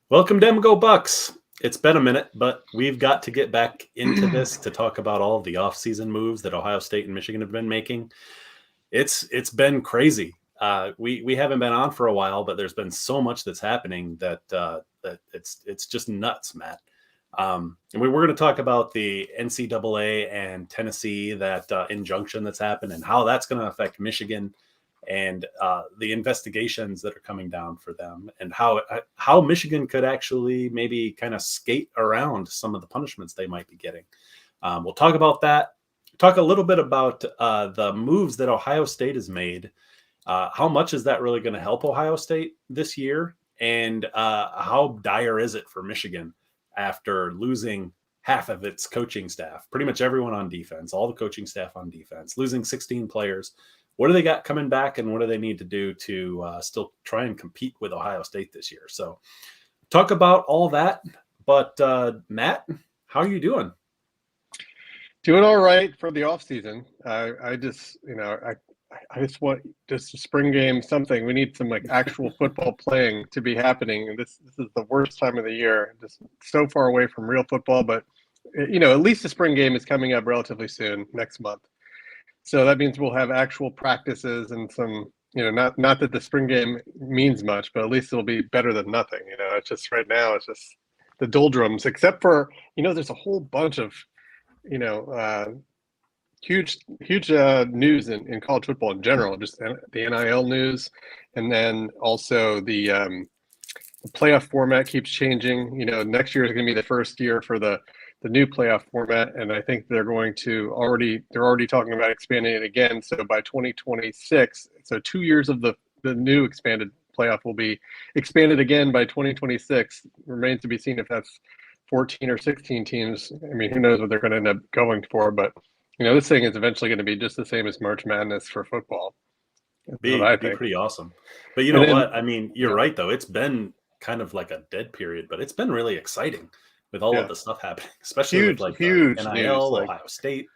Welcome to Go Bucks. It's been a minute, but we've got to get back into this to talk about all of the offseason moves that Ohio State and Michigan have been making. It's been crazy. We haven't been on for a while, but there's been so much that's happening that it's just nuts, Matt. And we're going to talk about the NCAA and Tennessee, that injunction that's happened, and how that's going to affect Michigan, and the investigations that are coming down for them, and how Michigan could actually maybe kind of skate around some of the punishments they might be getting. We'll talk about that. Talk a little bit about the moves that Ohio State has made. How much is that really going to help Ohio State this year? And how dire is it for Michigan after losing half of its coaching staff, pretty much everyone on defense, all the coaching staff on defense, losing 16 players? What do they got coming back, and what do they need to do to still try and compete with Ohio State this year? So talk about all that. But Matt, how are you doing? Doing all right for the off season. I just want just a spring game, something. We need some actual football playing to be happening. And this is the worst time of the year. Just so far away from real football, but at least the spring game is coming up relatively soon, next month. So that means we'll have actual practices and some, not that the spring game means much, but at least it'll be better than nothing. It's just right now, it's just the doldrums, except for, there's a whole bunch of, huge news in college football in general, just the NIL news. And then also the playoff format keeps changing. Next year is going to be the first year for the new playoff format, and I think they're already talking about expanding it again. So by 2026, so 2 years of the new expanded playoff will be expanded again by 2026. Remains to be seen if that's 14 or 16 teams. I mean, who knows what they're going to end up going for, but this thing is eventually going to be just the same as March Madness for football. Be pretty awesome. But what? I mean, you're right, though. It's been kind of like a dead period, but it's been really exciting with all of the stuff happening, especially with huge NIL, news, Ohio State.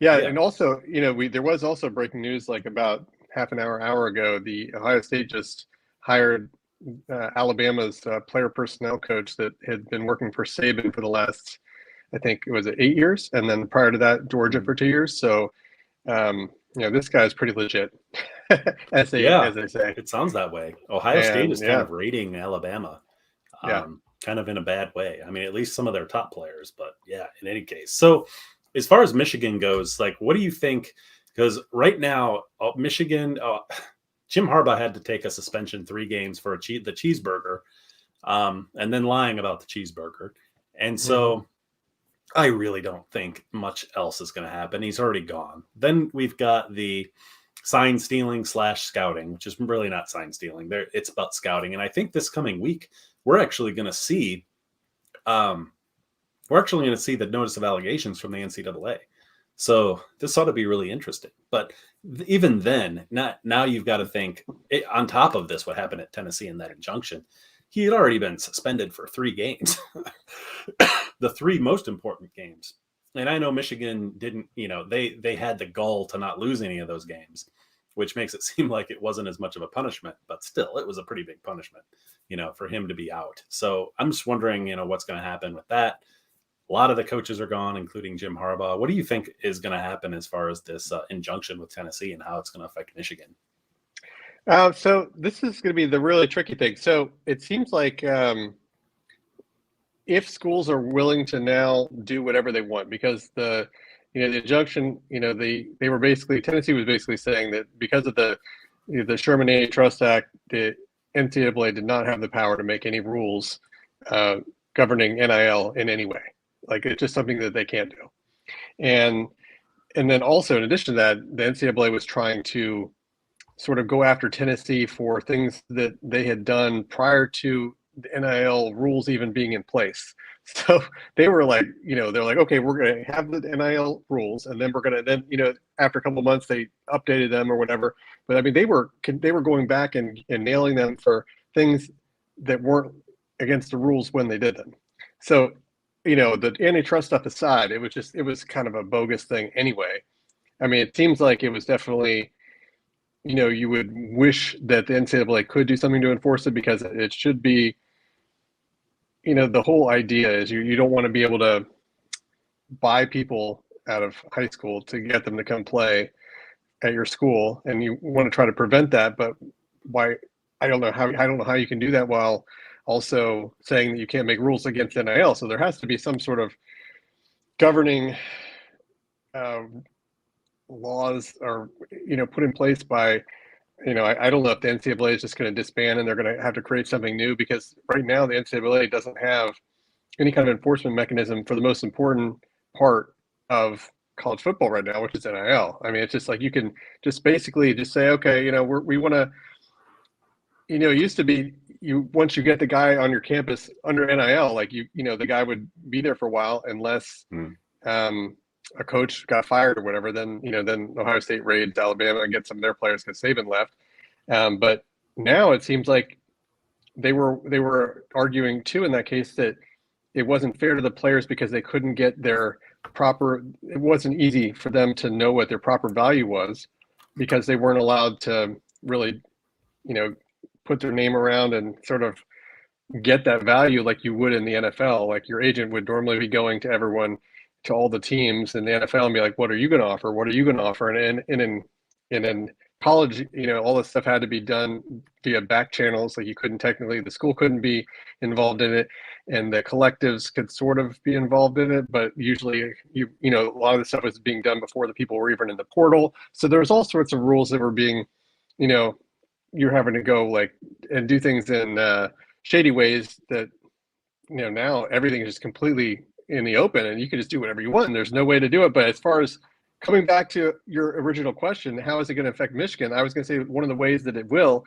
Yeah, and also, there was also breaking news about half an hour ago. The Ohio State just hired Alabama's player personnel coach that had been working for Saban for the last, I think it was 8 years, and then prior to that, Georgia for 2 years. So, this guy's pretty legit, as they say. It sounds that way. Ohio State is kind of raiding Alabama. Kind of in a bad way. I mean, at least some of their top players, but in any case. So as far as Michigan goes, what do you think? Because right now, Michigan, Jim Harbaugh had to take a suspension 3 games for the cheeseburger, and then lying about the cheeseburger. And so I really don't think much else is going to happen. He's already gone. Then we've got the sign stealing / scouting, which is really not sign stealing. It's about scouting. And I think this coming week, we're actually going to see the notice of allegations from the NCAA. So this ought to be really interesting. But even then, now you've got to think, on top of this, what happened at Tennessee in that injunction, he had already been suspended for 3 games, the 3 most important games. And I know Michigan didn't, they had the gall to not lose any of those games, which makes it seem like it wasn't as much of a punishment, but still it was a pretty big punishment, for him to be out. So I'm just wondering, what's going to happen with that. A lot of the coaches are gone, including Jim Harbaugh. What do you think is going to happen as far as this injunction with Tennessee and how it's going to affect Michigan? So this is going to be the really tricky thing. So it seems like if schools are willing to now do whatever they want, because the injunction, they were basically, Tennessee was basically saying that because of the Sherman Antitrust Act, the NCAA did not have the power to make any rules governing NIL in any way. It's just something that they can't do. And then also, in addition to that, the NCAA was trying to sort of go after Tennessee for things that they had done prior to the NIL rules even being in place. So they were they're like, okay, we're going to have the NIL rules, and then we're going to, after a couple of months, they updated them or whatever. But I mean, they were going back and nailing them for things that weren't against the rules when they did them. So, the antitrust stuff aside, it was kind of a bogus thing anyway. I mean, it seems like it was definitely you would wish that the NCAA could do something to enforce it, because it should be, the whole idea is you don't want to be able to buy people out of high school to get them to come play at your school, and you want to try to prevent that. But why? I don't know how you can do that while also saying that you can't make rules against NIL. So there has to be some sort of governing laws, or put in place by, I don't know if the NCAA is just going to disband and they're going to have to create something new, because right now the NCAA doesn't have any kind of enforcement mechanism for the most important part of college football right now, which is NIL. I mean, it's just like you can just basically just say, okay, we want to, it used to be once you get the guy on your campus under NIL, like the guy would be there for a while unless a coach got fired or whatever. Then Ohio State raids Alabama and gets some of their players because Saban left. But now it seems like they were arguing too in that case that it wasn't fair to the players because they couldn't get their proper. It wasn't easy for them to know what their proper value was, because they weren't allowed to really, put their name around and sort of get that value like you would in the NFL. Like your agent would normally be going to everyone, to all the teams in the NFL, and be like, "What are you going to offer? What are you going to offer?" And in college, all this stuff had to be done via back channels. Like the school couldn't be involved in it, and the collectives could sort of be involved in it, but usually a lot of the stuff was being done before the people were even in the portal. So there was all sorts of rules that were being, you're having to go like and do things in shady ways that, now everything is just completely in the open and you can just do whatever you want and there's no way to do it. But as far as coming back to your original question, how is it going to affect Michigan? I was going to say one of the ways that it will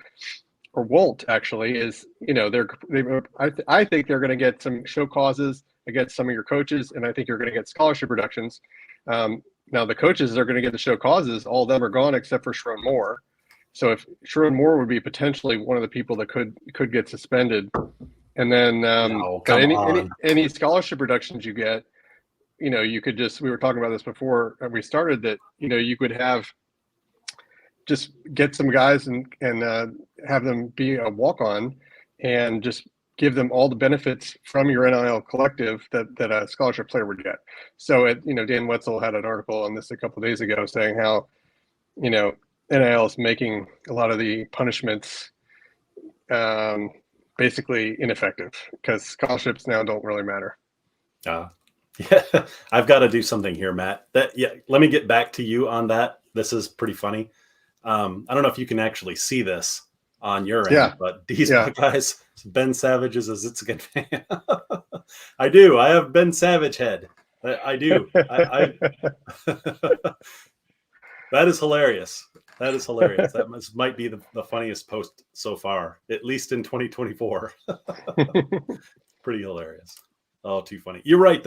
or won't actually is, I think they're going to get some show causes against some of your coaches, and I think you're going to get scholarship reductions. Now the coaches are going to get the show causes. All of them are gone except for Sherrone Moore. So if Sherrone Moore would be potentially one of the people that could get suspended. And then any scholarship reductions you get, you could just, we were talking about this before we started, that, you could have just get some guys and have them be a walk-on and just give them all the benefits from your NIL collective that a scholarship player would get. So Dan Wetzel had an article on this a couple of days ago saying how, NIL is making a lot of the punishments basically ineffective because scholarships now don't really matter. Yeah, I've got to do something here, Matt. Let me get back to you on that. This is pretty funny. I don't know if you can actually see this on your end, but these guys, Ben Savage is a Zitzigan fan. I do. I have Ben Savage head. I do. That is hilarious. That might be the funniest post so far, at least in 2024. Pretty hilarious. Oh, too funny. You're right.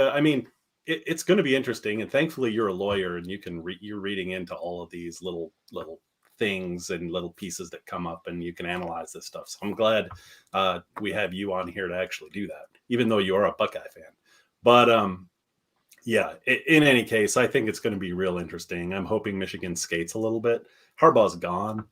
It's going to be interesting, and thankfully you're a lawyer and you're reading into all of these little things and little pieces that come up, and you can analyze this stuff. So I'm glad we have you on here to actually do that, even though you are a Buckeye fan. But yeah, in any case, I think it's going to be real interesting. I'm hoping Michigan skates a little bit. Harbaugh's gone.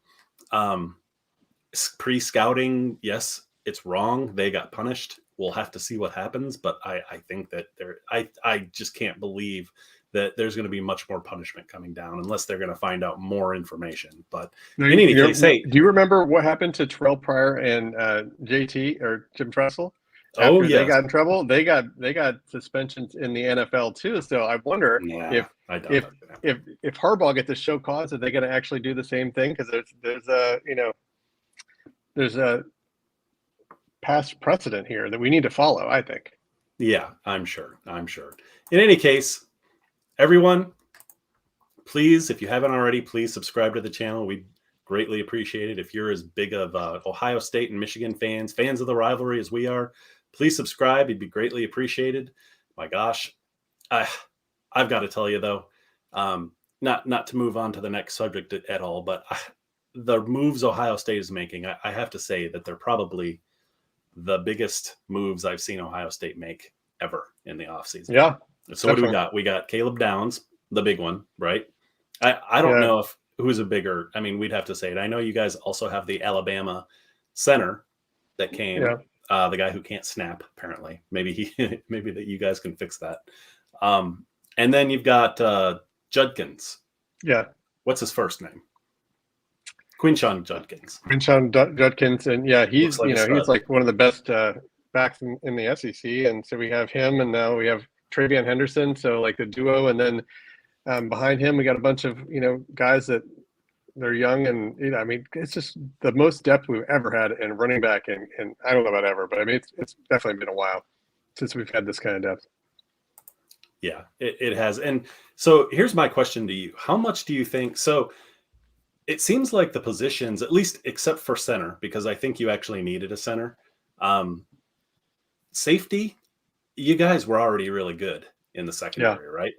Pre-scouting, yes, it's wrong. They got punished. We'll have to see what happens, but I think that I just can't believe that there's going to be much more punishment coming down unless they're going to find out more information. But in any case, hey, do you remember what happened to Terrell Pryor and JT or Jim Tressel? After they got in trouble, they got suspensions in the NFL too. So I wonder if Harbaugh gets a show cause, are they going to actually do the same thing? Because there's a past precedent here that we need to follow, I think. Yeah, I'm sure. In any case, everyone, please, if you haven't already, please subscribe to the channel. We greatly appreciate it. If you're as big of Ohio State and Michigan fans of the rivalry as we are, please subscribe. It'd be greatly appreciated. My gosh, I've got to tell you though, not to move on to the next subject at all, but the moves Ohio State is making, I have to say that they're probably the biggest moves I've seen Ohio State make ever in the offseason. Yeah. So definitely. What do we got? We got Caleb Downs, the big one, right? I don't know who's a bigger? I mean, we'd have to say it. I know you guys also have the Alabama center that came. Yeah. The guy who can't snap, apparently. Maybe maybe that you guys can fix that. And then you've got Judkins. Yeah. What's his first name? Quinshon Judkins. Quinshon Judkins, and yeah, he's like he's like one of the best backs in the SEC, and so we have him, and now we have Travion Henderson, so like the duo, and then behind him we got a bunch of guys that they're young, and I mean it's just the most depth we've ever had in running back, and I don't know about ever, but I mean it's definitely been a while since we've had this kind of depth. Yeah, it has. And so here's my question to you: how much do you think? So it seems like the positions, at least except for center, because I think you actually needed a center. Safety, you guys were already really good in the secondary, right?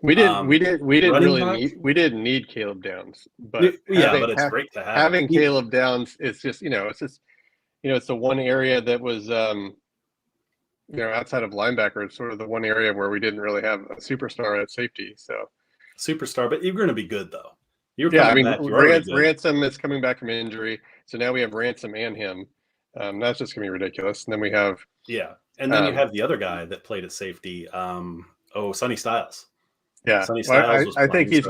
We didn't didn't need Caleb Downs, but but it's great to have. Having Caleb Downs is just it's the one area that was outside of linebacker, it's sort of the one area where we didn't really have a superstar at safety. So superstar, but you're going to be good though. Ransom is coming back from injury, so now we have Ransom and him. That's just gonna be ridiculous. And then we have and then you have the other guy that played at safety. Sonny Styles. Yeah, Sonny Styles I think he's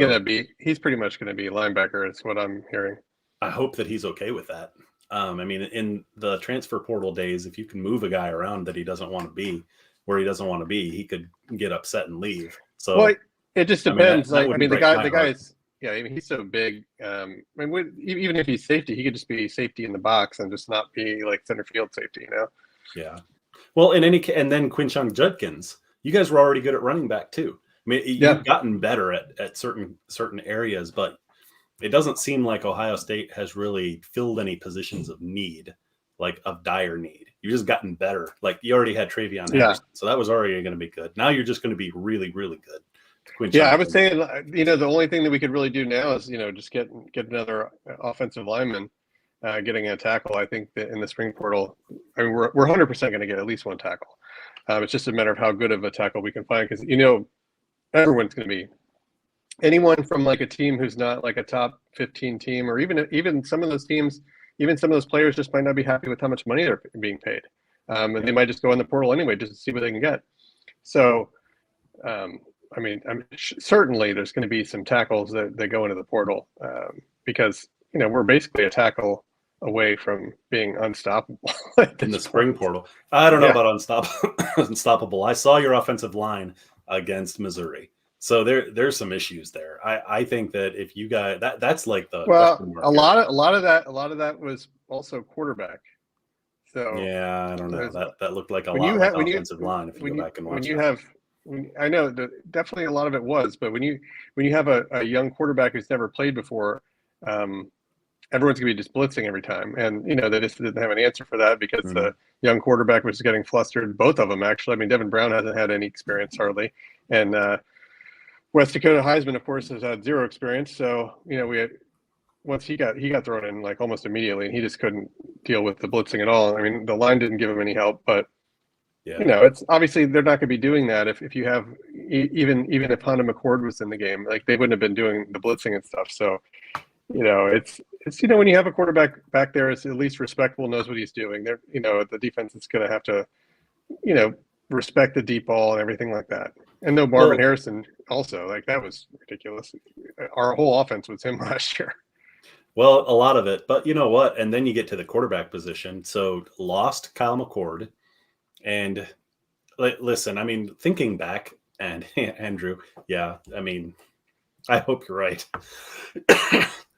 pretty much gonna be linebacker. Is what I'm hearing. I hope that he's okay with that. I mean, in the transfer portal days, if you can move a guy around that he doesn't want to be where he doesn't want to be, he could get upset and leave. So it just depends. The guy is. Yeah, I mean, he's so big. Even if he's safety, he could just be safety in the box and just not be like center field safety, Yeah. Well, and then Quinshon Judkins, you guys were already good at running back too. I mean, you've gotten better at certain areas, but it doesn't seem like Ohio State has really filled any positions of need, like of dire need. You've just gotten better. Like you already had Travion Henderson, so that was already going to be good. Now you're just going to be really, really good. I was saying, the only thing that we could really do now is, just get another offensive lineman, getting a tackle. I think that in the spring portal, I mean, we're 100% going to get at least one tackle. It's just a matter of how good of a tackle we can find, because everyone's going to be anyone from like a team who's not like a top 15 team, or even some of those teams, even some of those players just might not be happy with how much money they're being paid, and they might just go in the portal anyway just to see what they can get. So. I mean, certainly there's going to be some tackles that go into the portal, because, we're basically a tackle away from being unstoppable in the spring portal. I don't know about unstoppable. I saw your offensive line against Missouri. So there's some issues there. I think that if you guys that's like the a lot of that was also quarterback. So yeah, I don't know. That looked like a lot like offensive line if you go back and watch. I know that definitely a lot of it was, but when you have a young quarterback who's never played before, everyone's gonna be just blitzing every time, and they just didn't have an answer for that because the young quarterback was getting flustered. Both of them actually. I mean, Devin Brown hasn't had any experience hardly, and West Dakota Heisman, of course, has had zero experience. So we had once he got thrown in like almost immediately, and he just couldn't deal with the blitzing at all. I mean, the line didn't give him any help, but. Yeah. It's obviously they're not going to be doing that if you have even if Honda McCord was in the game, like they wouldn't have been doing the blitzing and stuff. So, it's when you have a quarterback back there is at least respectful, knows what he's doing. There, the defense is going to have to, respect the deep ball and everything like that. And no Marvin Harrison also, like that was ridiculous. Our whole offense was him last year. Well, a lot of it, but you know what? And then you get to the quarterback position. So lost Kyle McCord. And listen, I mean, thinking back, and Andrew, yeah, I mean, I hope you're right.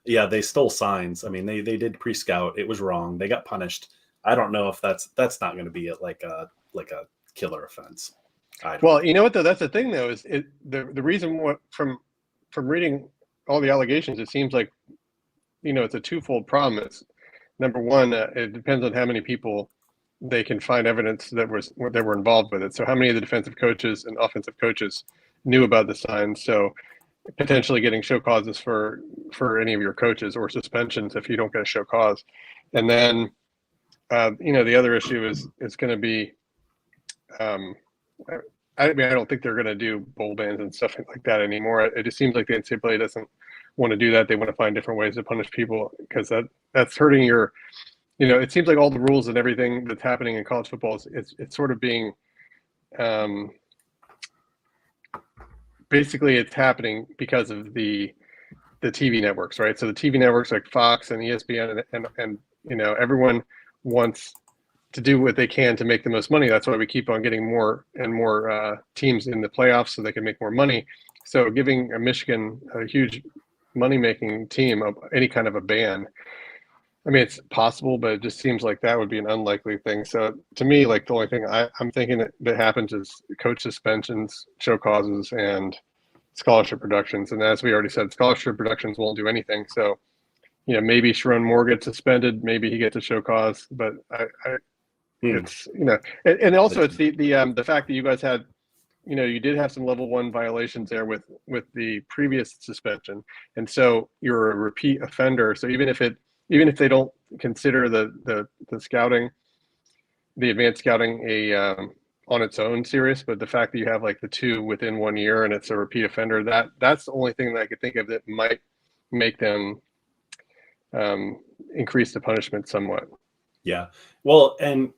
Yeah, they stole signs. I mean, they did pre-scout. It was wrong. They got punished. I don't know if that's not going to be like a killer offense. Well, you know what though? That's the thing though. Is the reason from reading all the allegations, it seems like it's a twofold problem. It's number one, it depends on how many people they can find evidence that were involved with it. So how many of the defensive coaches and offensive coaches knew about the signs? So potentially getting show causes for any of your coaches or suspensions if you don't get a show cause. And then, the other issue is going to be, I mean, I don't think they're going to do bowl bans and stuff like that anymore. It just seems like the NCAA doesn't want to do that. They want to find different ways to punish people because that's hurting your. It seems like all the rules and everything that's happening in college football it's sort of being, basically it's happening because of the TV networks, right? So the TV networks like Fox and ESPN and everyone wants to do what they can to make the most money. That's why we keep on getting more and more teams in the playoffs so they can make more money. So giving Michigan a huge money-making team of any kind of a ban, I mean, it's possible, but it just seems like that would be an unlikely thing. So to me, like the only thing I'm thinking that happens is coach suspensions, show causes, and scholarship reductions. And as we already said, scholarship reductions won't do anything. So, maybe Sharon Moore gets suspended, maybe he gets a show cause, but it's, and also it's the fact that you guys had, you did have some level 1 violations there with the previous suspension. And so you're a repeat offender. So even if they don't consider the scouting, the advanced scouting on its own serious, but the fact that you have like the 2 within 1 year and it's a repeat offender, that's the only thing that I could think of that might make them increase the punishment somewhat. Yeah. Well, and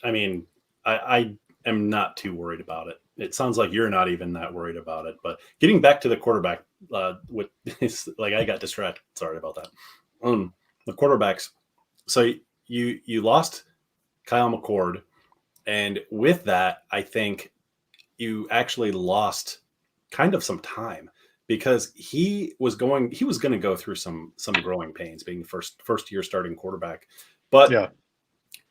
I mean, I am not too worried about it. It sounds like you're not even that worried about it. But getting back to the quarterback, with like I got distracted. Sorry about that. The quarterbacks. So you lost Kyle McCord. And with that, I think you actually lost kind of some time because he was going to go through some growing pains being the first year starting quarterback. But yeah,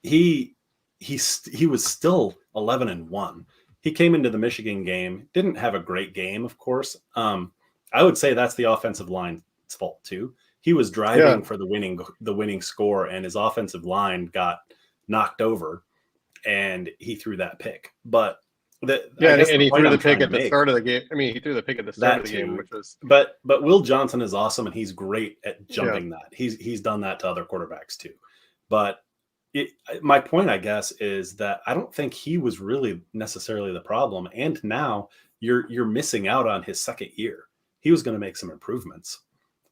he was still 11-1. He came into the Michigan game, didn't have a great game, of course. I would say that's the offensive line's fault too. He was driving for the winning score, and his offensive line got knocked over. And he threw that pick, but and he threw the pick at the start of the game. I mean, he threw the pick at the start of the game, which was. But Will Johnson is awesome, and he's great at jumping that. He's done that to other quarterbacks too. But my point, I guess, is that I don't think he was really necessarily the problem. And now you're missing out on his second year. He was going to make some improvements,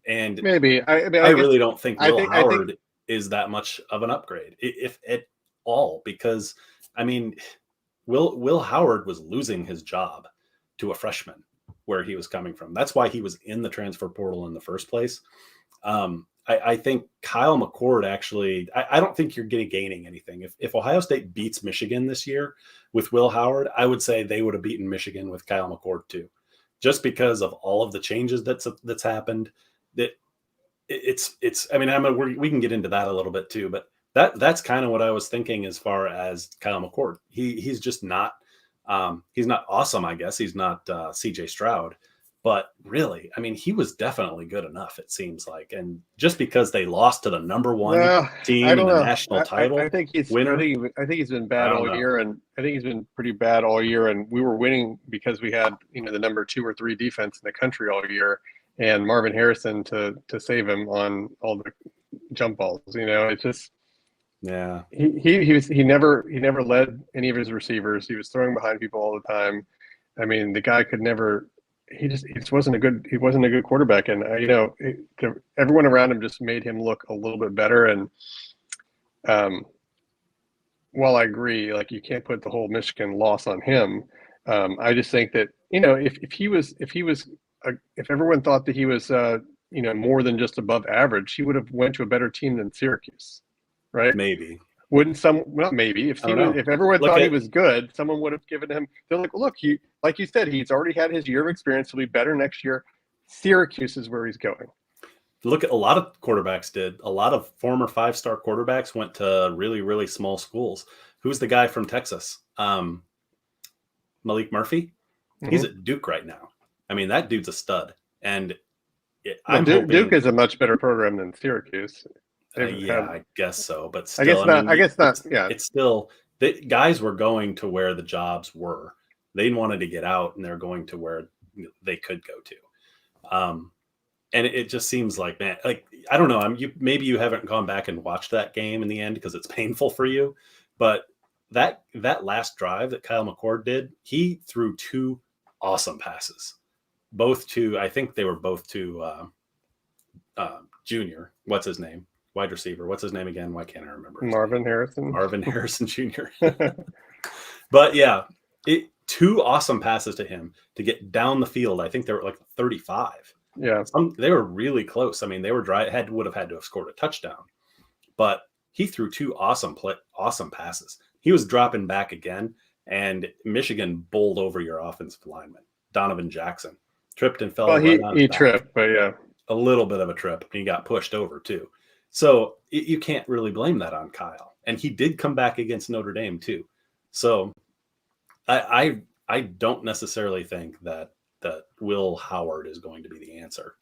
and maybe I really don't think Will Howard is that much of an upgrade, if at all, because I mean, Will Howard was losing his job to a freshman where he was coming from. That's why he was in the transfer portal in the first place. I think Kyle McCord actually, I don't think you're gaining anything. If Ohio State beats Michigan this year with Will Howard, I would say they would have beaten Michigan with Kyle McCord too, just because of all of the changes that's happened. That it's. I mean, we can get into that a little bit too, but that's kind of what I was thinking as far as Kyle McCord. He's just not. He's not awesome, I guess. He's not CJ Stroud. But really, I mean, he was definitely good enough, it seems like. And just because they lost to the number 1 team in the national title, I think he's been bad all year, and I think he's been pretty bad all year. And we were winning because we had the number 2 or 3 defense in the country all year, and Marvin Harrison to save him on all the jump balls. It's just he never led any of his receivers. He was throwing behind people all the time. I mean, the guy could never. He just wasn't a good quarterback, and everyone around him just made him look a little bit better. And while I agree, like, you can't put the whole Michigan loss on him, I just think that if everyone thought that he was more than just above average, he would have went to a better team than Syracuse, right? Maybe. Wouldn't not maybe if everyone thought he was good, someone would have given him. They're like, look, like you said, he's already had his year of experience. He'll be better next year. Syracuse is where he's going. Look, at a lot of quarterbacks did. A lot of former 5-star quarterbacks went to really, really small schools. Who's the guy from Texas? Malik Murphy. Mm-hmm. He's at Duke right now. I mean, that dude's a stud. And Duke is a much better program than Syracuse. I guess so, but still, I guess not. It's still, the guys were going to where the jobs were. They wanted to get out, and they're going to where they could go to. And it just seems like, man, like, I don't know. Maybe you haven't gone back and watched that game in the end because it's painful for you, but that last drive that Kyle McCord did, he threw 2 awesome passes, I think they were both to Jr. What's his name? Wide receiver. What's his name again? Why can't I remember? Marvin Harrison. Marvin Harrison Jr. But yeah, 2 awesome passes to him to get down the field. I think they were like 35. Yeah, they were really close. I mean, they were would have had to have scored a touchdown, but he threw 2 awesome passes. He was dropping back again, and Michigan bowled over your offensive lineman, Donovan Jackson, tripped and fell. Well, right on his he back. tripped, but yeah, a little bit of a trip. He got pushed over too. So you can't really blame that on Kyle. And he did come back against Notre Dame too. So I don't necessarily think that Will Howard is going to be the answer.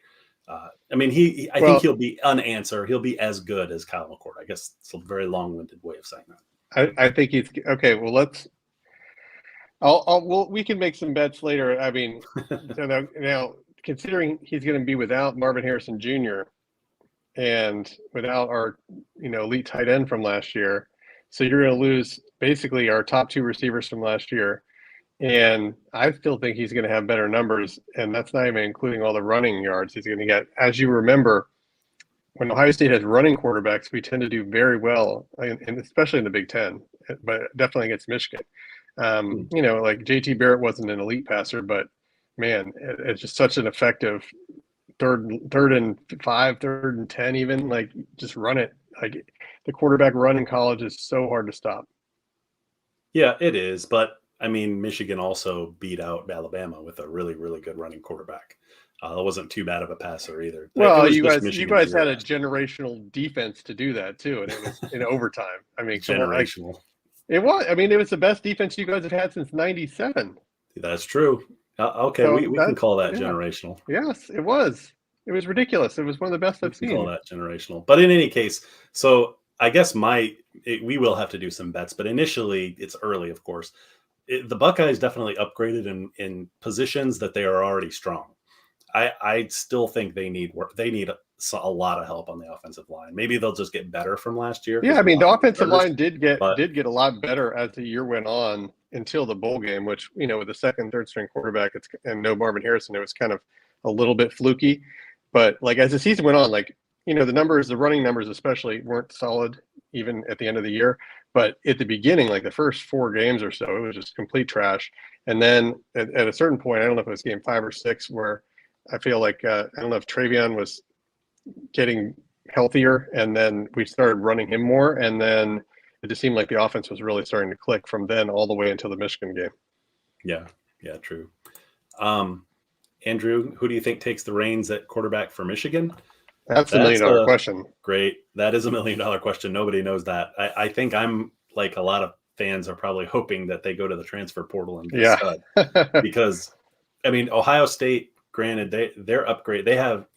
I mean, I think he'll be an answer. He'll be as good as Kyle McCord. I guess it's a very long-winded way of saying that. I think he's okay. Well, we can make some bets later. I mean, so now considering he's going to be without Marvin Harrison Jr. and without our elite tight end from last year, so you're going to lose basically our top 2 receivers from last year. And I still think he's going to have better numbers, and that's not even including all the running yards he's going to get. As you remember, when Ohio State has running quarterbacks, we tend to do very well, and especially in the Big Ten, but definitely against Michigan. Like J.T. Barrett wasn't an elite passer, but man, it's just such an effective third and 5, 3rd and 10, even like just run it. Like the quarterback run in college is so hard to stop. Yeah, it is, but I mean, Michigan also beat out Alabama with a really, really good running quarterback. That wasn't too bad of a passer either. Well, you guys had a generational defense to do that too, and it was in overtime. I mean, generational. It was. I mean, it was the best defense you guys have had since '97. That's true. Okay, so we can call that generational. Yes, it was. It was ridiculous. It was one of the best I've seen. Call that generational. But in any case, so I guess we will have to do some bets, but initially it's early, of course. The Buckeyes definitely upgraded in positions that they are already strong. I still think they need work. They need a lot of help on the offensive line. Maybe they'll just get better from last year. Yeah, I mean, the offensive line did get a lot better as the year went on until the bowl game, which, with the second, third string quarterback and no Marvin Harrison, it was kind of a little bit fluky. But like as the season went on, the running numbers especially weren't solid even at the end of the year. But at the beginning, like the first 4 games or so, it was just complete trash. And then at a certain point, I don't know if it was game 5 or 6, where I feel like I don't know if Travion was getting healthier, and then we started running him more, and then it just seemed like the offense was really starting to click from then all the way until the Michigan game. Yeah, true. Andrew, who do you think takes the reins at quarterback for Michigan? That's $1 million question. Great. That is $1 million question. Nobody knows that. I think I'm like a lot of fans are probably hoping that they go to the transfer portal and get stud. Because, I mean, Ohio State, granted, they're upgrade.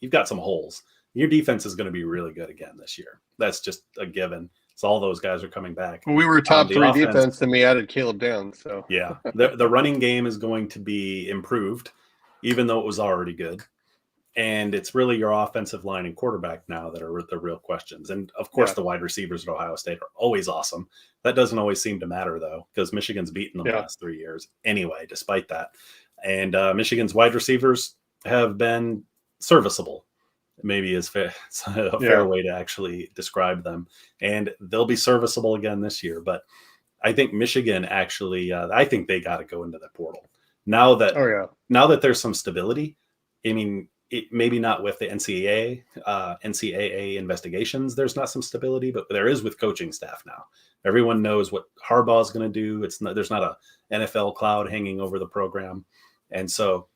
You've got some holes. Your defense is going to be really good again this year. That's just a given. So all those guys are coming back. Well, we were top 3 defense, and we added Caleb Downs. So yeah, the running game is going to be improved, even though it was already good. And it's really your offensive line and quarterback now that are the real questions. And of course, the wide receivers at Ohio State are always awesome. That doesn't always seem to matter, though, because Michigan's beaten them the last 3 years anyway, despite that. And Michigan's wide receivers have been serviceable, maybe is a fair way to actually describe them. And they'll be serviceable again this year. But I think Michigan actually, I think they got to go into the portal. Now that there's some stability, I mean, maybe not with the NCAA investigations, there's not some stability, but there is with coaching staff now. Everyone knows what Harbaugh is going to do. There's not a NFL cloud hanging over the program. And so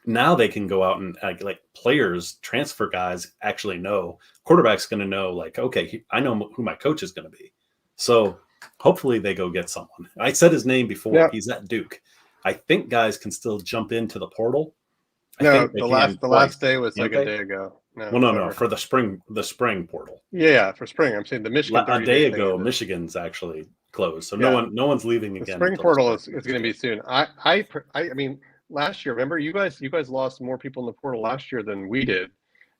now they can go out and like players, transfer guys actually know, quarterback's going to know, like, okay, I know who my coach is going to be. So hopefully they go get someone. I said his name before. Yeah. He's at Duke. I think guys can still jump into the portal. No, the last day was like a day ago. No, for the spring portal. Yeah, for spring. I'm saying the Michigan. A day ago, Michigan's actually closed, so no one's leaving again. The spring portal is going to be soon. I mean, last year, remember you guys lost more people in the portal last year than we did.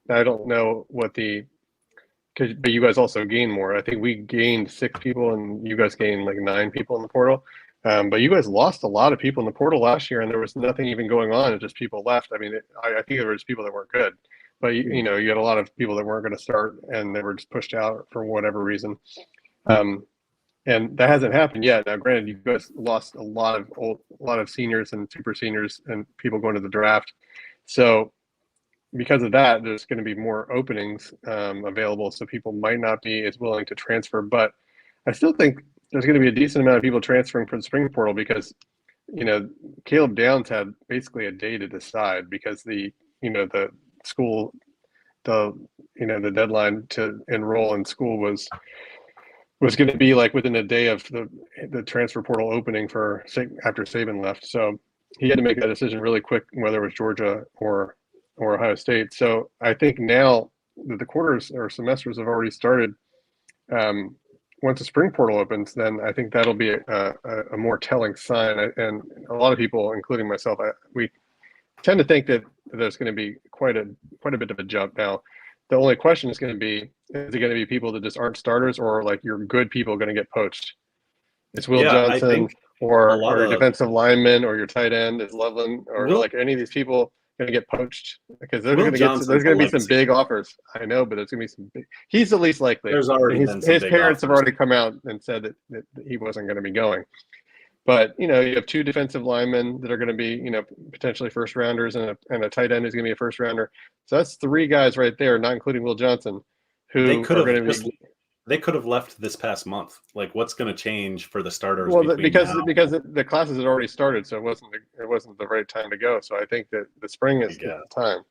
I don't know what but you guys also gained more. I think we gained 6 people, and you guys gained like 9 people in the portal. But you guys lost a lot of people in the portal last year, and there was nothing even going on. It just people left. I mean, I think there was people that weren't good. but you know, you had a lot of people that weren't going to start and they were just pushed out for whatever reason. And that hasn't happened yet. Now, granted, you guys lost a lot of seniors and super seniors and people going to the draft. So because of that, there's going to be more openings available. So people might not be as willing to transfer, but I still think there's going to be a decent amount of people transferring from the spring portal because, you know, Caleb Downs had basically a day to decide because the deadline to enroll in school was going to be like within a day of the transfer portal opening for after Saban left. So he had to make that decision really quick, whether it was Georgia or Ohio State. So I think now that the quarters or semesters have already started, once the spring portal opens, then I think that'll be a more telling sign. And a lot of people, including myself, we tend to think that there's going to be quite a bit of a jump. Now, the only question is going to be, is it going to be people that just aren't starters, or like your good people going to get poached? It's Will Johnson or your defensive lineman or your tight end is Loveland or like any of these people going to get poached because there's going to be some big offers. I know, but there's going to be some big. He's the least likely. There's already his parents have already come out and said that he wasn't going to be going. But you know, you have two defensive linemen that are going to be, you know, potentially first rounders, and a tight end who's going to be a first rounder. So that's three guys right there, not including Will Johnson, who they could have left this past month. Like, what's going to change for the starters? Well, because the classes had already started, so it wasn't the right time to go. So I think that the spring is the time.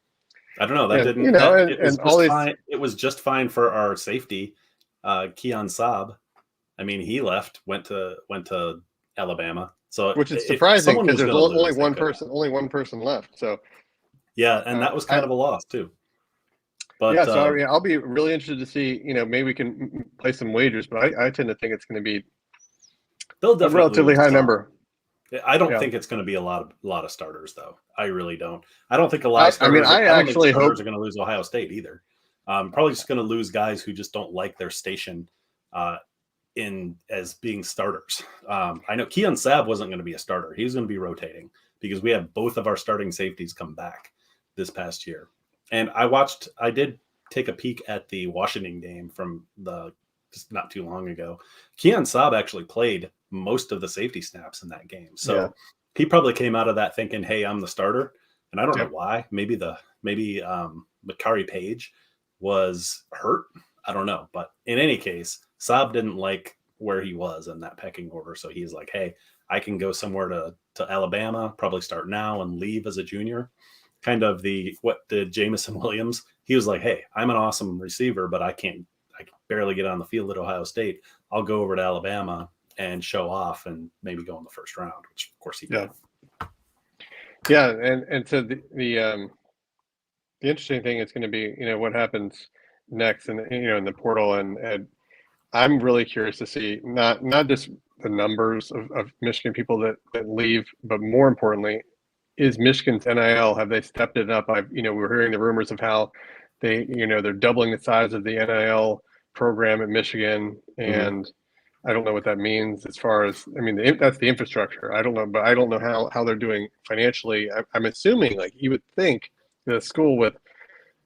I don't know. That didn't. You know, it was just fine for our safety, Keon Saab. I mean, he left, went to Alabama. So which is surprising because there's only one person left. So yeah, and that was kind of a loss too. But yeah, so I'll be really interested to see. You know, maybe we can play some wagers, but I tend to think it's going to be a relatively high number. I don't think it's going to be a lot of starters, though. I really don't. I don't think a lot of starters. I actually hope are going to lose Ohio State either. Probably just going to lose guys who just don't like their station in as being starters. I know Keon Sabb wasn't going to be a starter. He was going to be rotating because we have both of our starting safeties come back this past year. And I did take a peek at the Washington game from just not too long ago. Keon Sabb actually played most of the safety snaps in that game. So he probably came out of that thinking, hey, I'm the starter. And I don't know why. Maybe Makari Page was hurt. I don't know. But in any case, Saab didn't like where he was in that pecking order. So he's like, hey, I can go somewhere to Alabama, probably start now and leave as a junior. Kind of what did Jamison Williams? He was like, hey, I'm an awesome receiver, but I can barely get on the field at Ohio State. I'll go over to Alabama and show off and maybe go in the first round, which of course he did. Yeah. And so the interesting thing is going to be, you know, what happens next and, you know, in the portal. And I'm really curious to see not just the numbers of Michigan people that leave, but more importantly, is Michigan's NIL, have they stepped it up? We're hearing the rumors of how they're doubling the size of the NIL program at Michigan. And I don't know what that means as far as, that's the infrastructure. I don't know, but I don't know how they're doing financially. I'm assuming, like, you would think the school with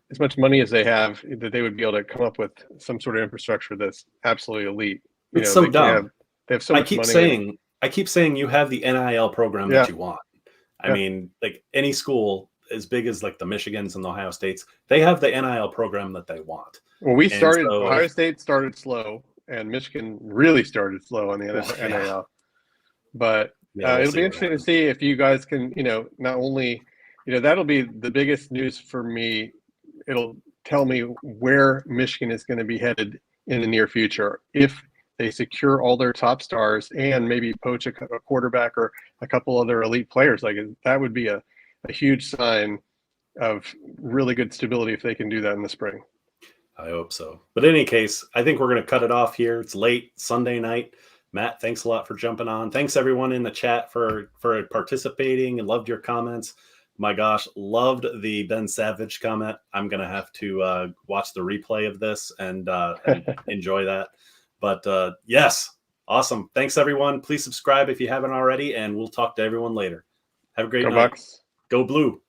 as much money as they have, that they would be able to come up with some sort of infrastructure that's absolutely elite. It's so dumb. They have so much money. I keep saying you have the NIL program that you want. I mean, like, any school as big as like the Michigans and the Ohio States, they have the NIL program that they want. Well, Ohio State started slow, and Michigan really started slow on the NIL. But it'll be interesting to see if you guys can, not only, that'll be the biggest news for me. It'll tell me where Michigan is going to be headed in the near future. If they secure all their top stars and maybe poach a quarterback or a couple other elite players, like, that would be a huge sign of really good stability if they can do that in the spring. I hope so. But in any case, I think we're going to cut it off here. It's late Sunday night. Matt, thanks a lot for jumping on. Thanks everyone in the chat for participating and loved your comments. My gosh, loved the Ben Savage comment. I'm going to have to watch the replay of this and enjoy that. But yes, awesome. Thanks, everyone. Please subscribe if you haven't already, and we'll talk to everyone later. Have a great night. Bucks. Go Blue.